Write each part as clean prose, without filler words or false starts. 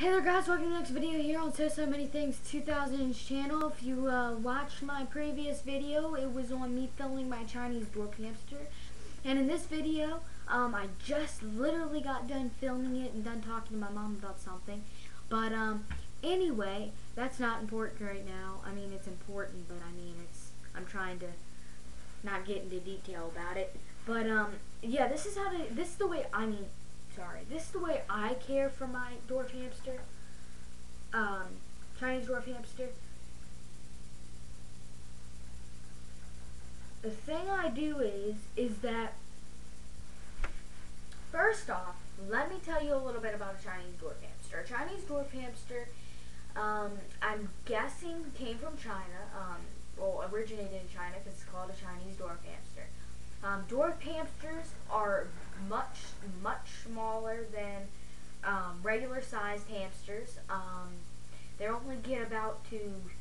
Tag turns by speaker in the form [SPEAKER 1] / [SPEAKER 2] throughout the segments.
[SPEAKER 1] Hey there guys, welcome to the next video here on So Many Things 2000's channel. If you watched my previous video, it was on me filming my Chinese dwarf hamster. And in this video, I just literally got done filming it and done talking to my mom about something. But anyway, that's not important right now. I mean, it's important, but I mean, I'm trying to not get into detail about it. But yeah, this is the way I care for my dwarf hamster, Chinese dwarf hamster. The thing I do is that, first off, let me tell you a little bit about a Chinese dwarf hamster. A Chinese dwarf hamster, I'm guessing came from China, well, originated in China because it's called a Chinese dwarf hamster. Dwarf hamsters are much smaller than regular sized hamsters. They only get about to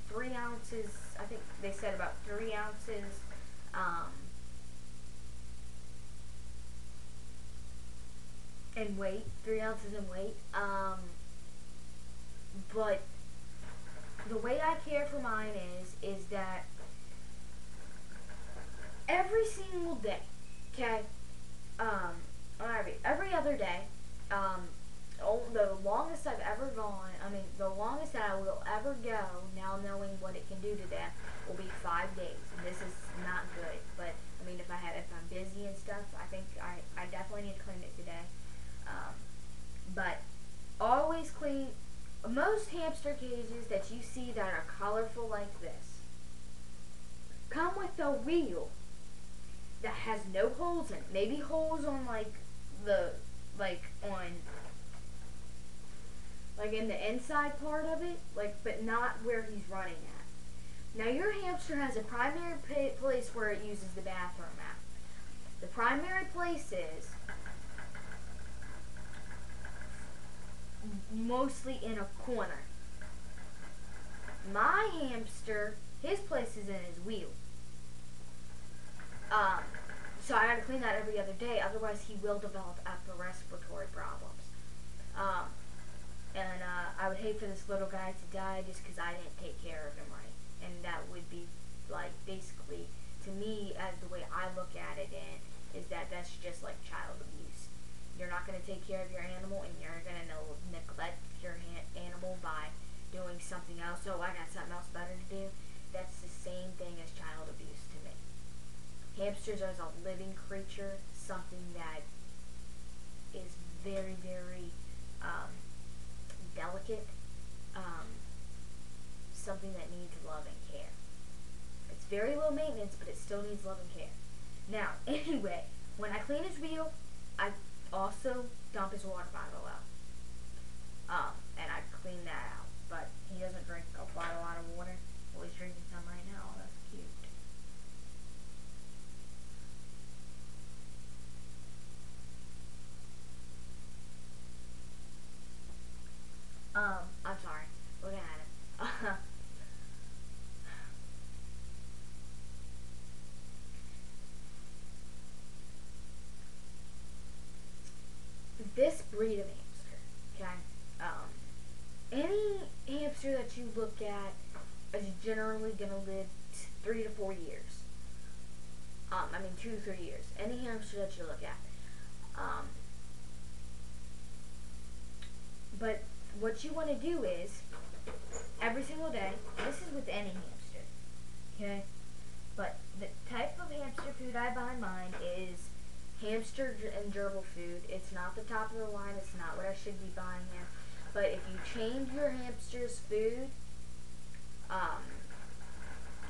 [SPEAKER 1] 3 ounces, I think they said about 3 ounces in weight, 3 ounces in weight. But the way I care for mine is that every single day, okay, every other day, the longest I've ever gone, the longest that I will ever go, now knowing what it can do to them, will be 5 days. And this is not good, but I mean, if I'm busy and stuff, I think I definitely need to clean it today. But always clean. Most hamster cages that you see that are colorful like this come with a wheel that has no holes in it. Maybe holes on in the inside part of it, but not where he's running at. Now your hamster has a primary place where it uses the bathroom at. The primary place is mostly in a corner. My hamster, his place is in his wheel. So I gotta clean that every other day, otherwise he will develop upper respiratory problems. And I would hate for this little guy to die just because I didn't take care of him right. And that would be, basically, to me, as the way I look at it is that that's just like child abuse. You're not gonna take care of your animal, and you're gonna neglect your animal by doing something else. So I got something else better to do. That's the same thing as child abuse to me. Hamsters are a living creature, something that is very, very delicate, something that needs love and care. It's very low maintenance, but it still needs love and care. Now, anyway, when I clean his wheel, I also dump his water bottle out. And I clean that out. But he doesn't drink quite a lot of water. Well, he's drinking some right now. That's cute. I'm sorry. Looking at it. This breed of hamster, okay? Any hamster that you look at is generally gonna live 3 to 4 years. 2 to 3 years. Any hamster that you look at. But what you want to do is, every single day, this is with any hamster, okay? But the type of hamster food I buy mine is hamster and gerbil food. It's not the top of the line. It's not what I should be buying him. But if you change your hamster's food,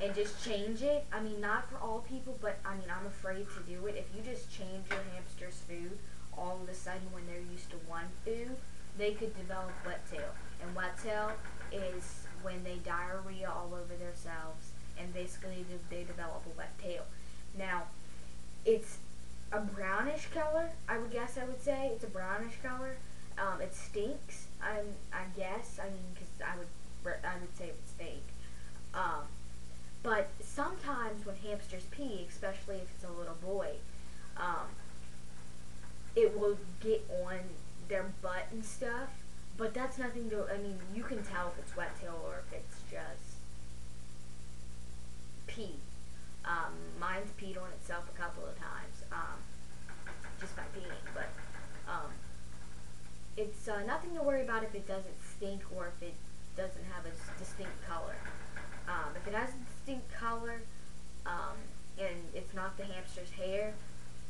[SPEAKER 1] and just change it, not for all people, but I'm afraid to do it. If you just change your hamster's food, all of a sudden when they're used to one food, they could develop wet tail. And wet tail is when they diarrhea all over themselves, and basically they develop a wet tail. Now, it's a brownish color, I would say. It's a brownish color. It stinks, I guess, because I would say it's fake. But sometimes when hamsters pee, especially if it's a little boy, it will get on their butt and stuff, But that's nothing to, I mean, you can tell if it's wet tail or if it's just pee. Mine's peed on itself a couple of times, just by peeing, but it's nothing to worry about if it doesn't stink or if it doesn't have a distinct color. If it has a distinct color, and it's not the hamster's hair,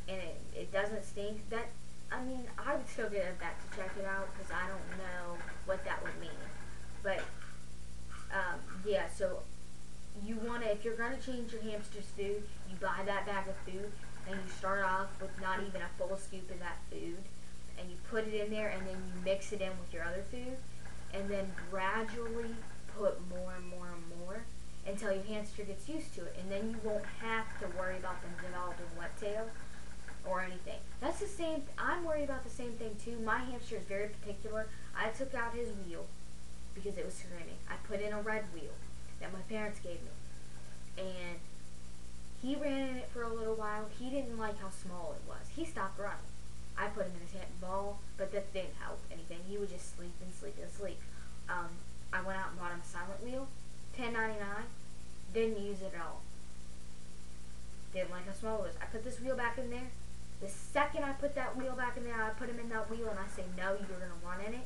[SPEAKER 1] and it doesn't stink, that, I mean, I would still get it back to check it out, because I don't know what that would mean. But, yeah, so you want to, if you're going to change your hamster's food, you buy that bag of food, and you start off with not even a full scoop of that food, and you put it in there, and then you mix it in with your other food, and then gradually put more and more and more until your hamster gets used to it, and then you won't have to worry about them developing wet tail or anything. That's the same, I'm worried about the same thing too. My hamster is very particular. I took out his wheel because it was screaming. I put in a red wheel that my parents gave me, and he ran in it for a little while. He didn't like how small it was. He stopped running. I put him in his ball, but that didn't help anything. He would just sleep and sleep and sleep. I went out and bought him a silent wheel, $10.99. Didn't use it at all. Didn't like how small it was. I put this wheel back in there. The second I put that wheel back in there, I put him in that wheel and I say, no, you're going to run in it.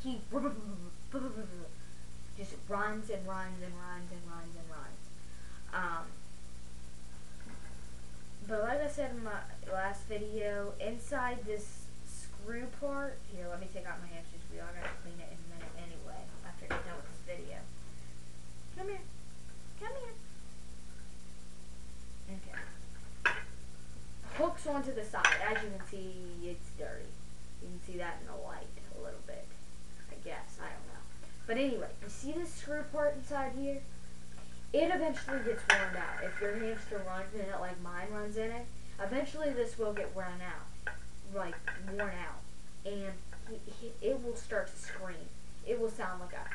[SPEAKER 1] He just runs and runs and runs and runs and runs. But like I said in my last video, inside this screw part, here, let me take out my hamster's wheel. I gotta clean it in a minute anyway, after I get done with this video. Come here. Come here. Okay. Hooks onto the side. As you can see, it's dirty. You can see that in the light a little bit. I guess. I don't know. But anyway, you see this screw part inside here? It eventually gets worn out. If your hamster runs in it like mine runs in it, eventually this will get worn out. Like, worn out. And it will start to scream. It will sound like a...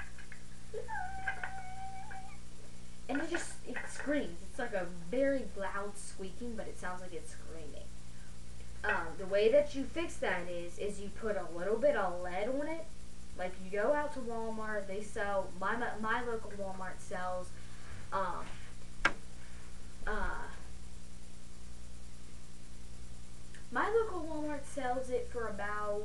[SPEAKER 1] And it screams. It's like a very loud squeaking, but it sounds like it's screaming. The way that you fix that is you put a little bit of lead on it. Like, you go out to Walmart, they sell, my local Walmart sells, my local Walmart sells it for about,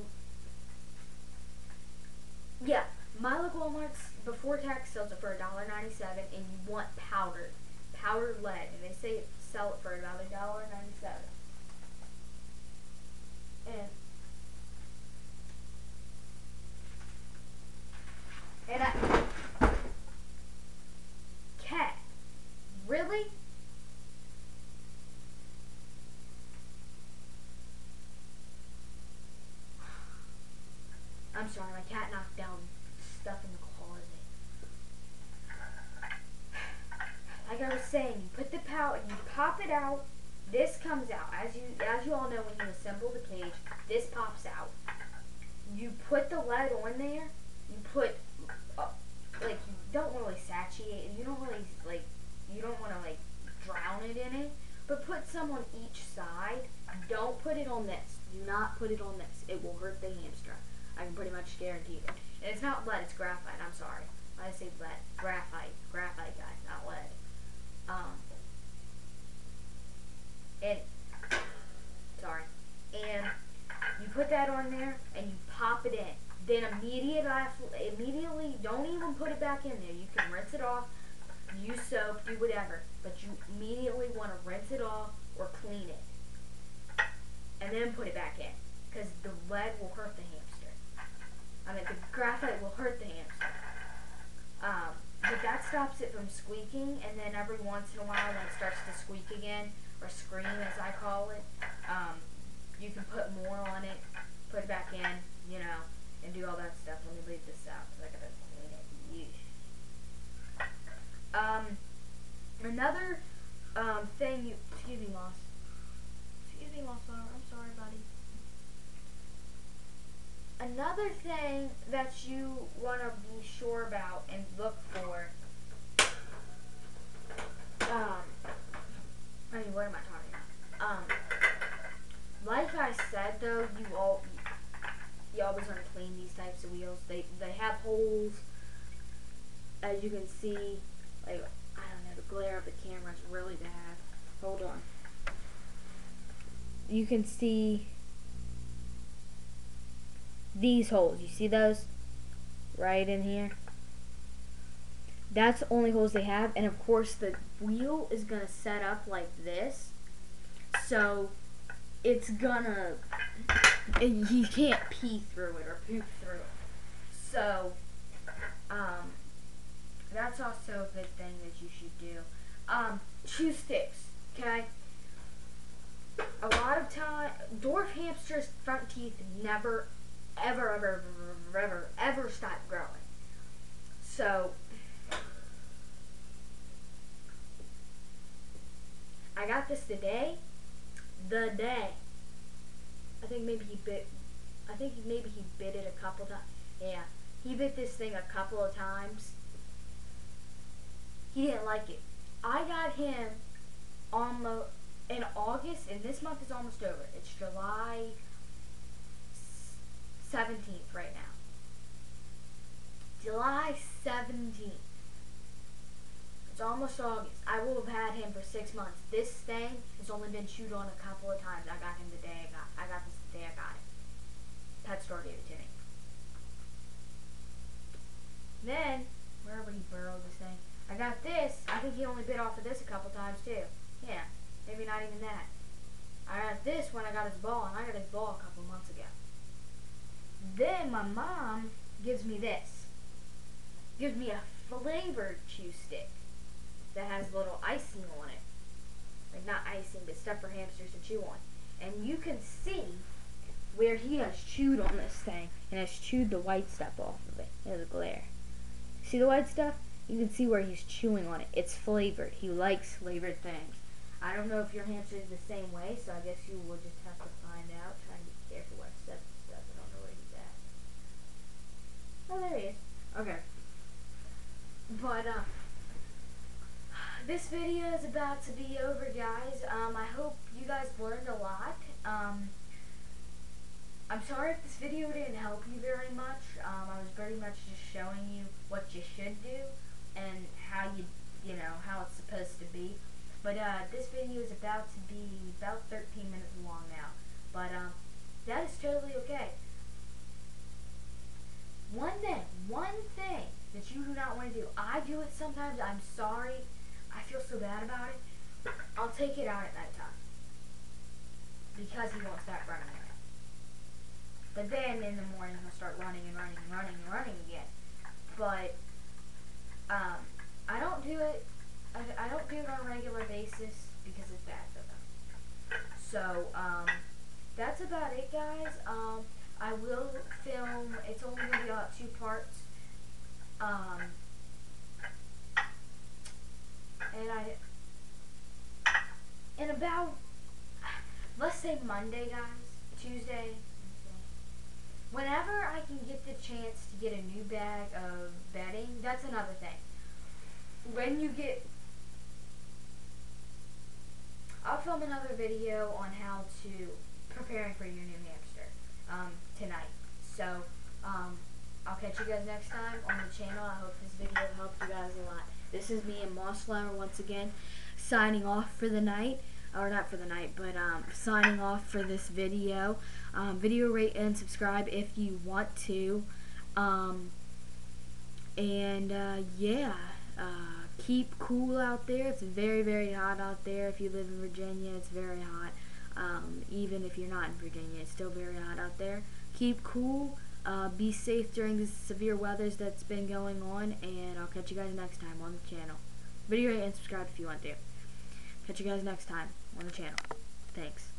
[SPEAKER 1] yeah, my local Walmart's before tax sells it for $1.97, and you want powdered lead, and they say sell it for about $1.97. And cat, really? I'm sorry, my cat knocked down stuff in the closet. Like I was saying, you put the powder, you pop it out, this comes out. As you all know, when you assemble the cage, this pops out. You put the lead on there, you put, like, you don't really satiate, you don't really, like, you don't want to, like, drown it in it, but put some on each side. Don't put it on this. Do not put it on this. It will hurt the hamster. I can pretty much guarantee it. And it's not lead, it's graphite. I'm sorry. I say lead. Graphite. Graphite, guys, not lead. And you put that on there, and you pop it in. Then immediately, don't even put it back in there. You can rinse it off, use soap, do whatever. But you immediately want to rinse it off or clean it. And then put it back in. Because the lead will hurt the hamster. I mean, the graphite will hurt the hamster. But that stops it from squeaking, and then every once in a while when it starts to squeak again, or scream as I call it, you can put more on it, put it back in, you know, and do all that stuff. Let me leave this out, because I gotta clean it. Another thing excuse me, Moss. Excuse me, Mossflower. I'm sorry, buddy. Another thing that you want to be sure about and look for, I mean, what am I talking about? Like I said, though, you always want to clean these types of wheels. They have holes, as you can see. Like, I don't know, the glare of the camera is really bad. Hold on. You can see these holes. You see those? Right in here. That's the only holes they have. And of course the wheel is going to set up like this. So it's gonna, you can't pee through it or poop through it. So that's also a good thing that you should do. Chew sticks, okay? A lot of time, dwarf hamsters' front teeth never, ever stop growing. So I got this today. I think maybe he bit it a couple times. Yeah, he bit this thing a couple of times. He didn't like it. I got him in August, and this month is almost over. It's July 17th right now. July 17th. It's almost August. I will have had him for 6 months. This thing has only been chewed on a couple of times. I got him the day I got this the day I got it. Pet store gave it to me. Then, wherever he burrowed this thing, I got this. I think he only bit off of this a couple times too. Yeah, maybe not even that. I got this when I got his ball, and I got his ball a couple months ago. Then my mom gives me this. Gives me a flavored chew stick that has little icing on it. Like, not icing, but stuff for hamsters to chew on. And you can see where he has chewed on this thing and has chewed the white stuff off of it. There's a glare. See the white stuff? You can see where he's chewing on it. It's flavored. He likes flavored things. I don't know if your hamster is the same way, so I guess you will just have to find out. Try and be careful where I set stuff. I don't know where he's at. Oh, there he is. Okay. But, this video is about to be over, guys. I hope you guys learned a lot. I'm sorry if this video didn't help you very much. I was very much just showing you what you should do and how how it's supposed to be. But this video is about to be about 13 minutes long now. But that is totally okay. One thing that you do not want to do. I do it sometimes. I'm sorry. I feel so bad about it. I'll take it out at nighttime because he won't stop running around. But then in the morning he'll start running and running and running and running again. But I don't do it. I don't do it on a regular basis because it's bad for them. So that's about it, guys. I will film. It's only going to be about 2 parts. And about, let's say Monday, guys, Tuesday, whenever I can get the chance to get a new bag of bedding, that's another thing. When you get, I'll film another video on how to, preparing for your new hamster, tonight. So, I'll catch you guys next time on the channel. I hope this video helped you guys a lot. This is me and Mossflower once again, signing off for the night. Or not for the night, but signing off for this video. Video rate and subscribe if you want to. Yeah, keep cool out there. It's very, very hot out there. If you live in Virginia, it's very hot. Even if you're not in Virginia, it's still very hot out there. Keep cool. Be safe during the severe weathers that's been going on, and I'll catch you guys next time on the channel. Video rate and subscribe if you want to. Catch you guys next time on the channel. Thanks.